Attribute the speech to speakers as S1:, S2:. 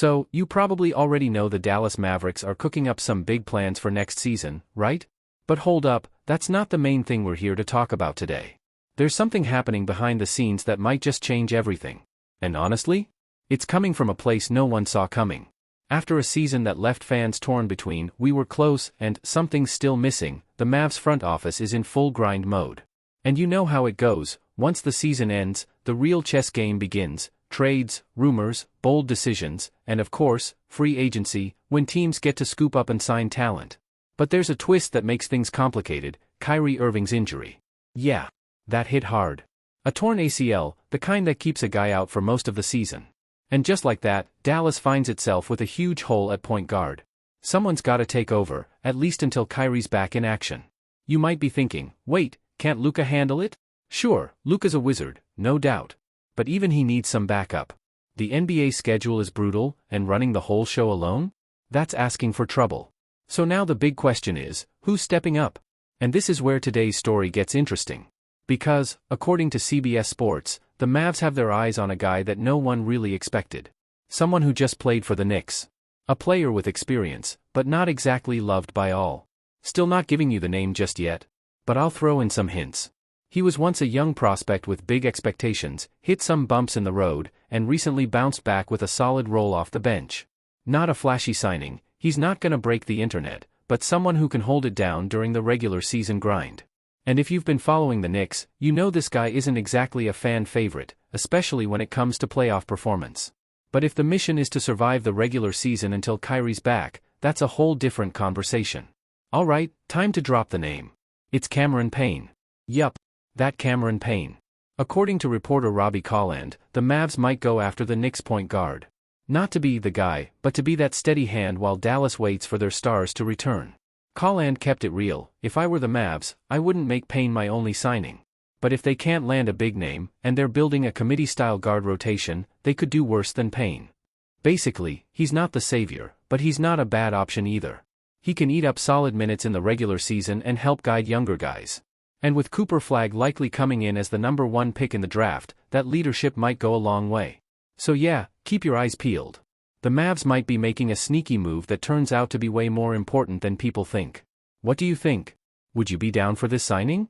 S1: So, you probably already know the Dallas Mavericks are cooking up some big plans for next season, right? But hold up, that's not the main thing we're here to talk about today. There's something happening behind the scenes that might just change everything. And honestly, it's coming from a place no one saw coming. After a season that left fans torn between "we were close" and "something's still missing," the Mavs front office is in full grind mode. And you know how it goes: once the season ends, the real chess game begins. Trades, rumors, bold decisions, and of course, free agency, when teams get to scoop up and sign talent. But there's a twist that makes things complicated: Kyrie Irving's injury. Yeah, that hit hard. A torn ACL, the kind that keeps a guy out for most of the season. And just like that, Dallas finds itself with a huge hole at point guard. Someone's gotta take over, at least until Kyrie's back in action. You might be thinking, wait, can't Luka handle it? Sure, Luka's a wizard, no doubt. But even he needs some backup. The NBA schedule is brutal, and running the whole show alone? That's asking for trouble. So now the big question is, who's stepping up? And this is where today's story gets interesting. Because, according to CBS Sports, the Mavs have their eyes on a guy that no one really expected. Someone who just played for the Knicks. A player with experience, but not exactly loved by all. Still not giving you the name just yet. But I'll throw in some hints. He was once a young prospect with big expectations, hit some bumps in the road, and recently bounced back with a solid role off the bench. Not a flashy signing, he's not gonna break the internet, but someone who can hold it down during the regular season grind. And if you've been following the Knicks, you know this guy isn't exactly a fan favorite, especially when it comes to playoff performance. But if the mission is to survive the regular season until Kyrie's back, that's a whole different conversation. Alright, time to drop the name. It's Cameron Payne. Yup. That Cameron Payne. According to reporter Robbie Colland, the Mavs might go after the Knicks point guard. Not to be the guy, but to be that steady hand while Dallas waits for their stars to return. Colland kept it real: if I were the Mavs, I wouldn't make Payne my only signing. But if they can't land a big name, and they're building a committee-style guard rotation, they could do worse than Payne. Basically, he's not the savior, but he's not a bad option either. He can eat up solid minutes in the regular season and help guide younger guys. And with Cooper Flagg likely coming in as the #1 pick in the draft, that leadership might go a long way. So yeah, keep your eyes peeled. The Mavs might be making a sneaky move that turns out to be way more important than people think. What do you think? Would you be down for this signing?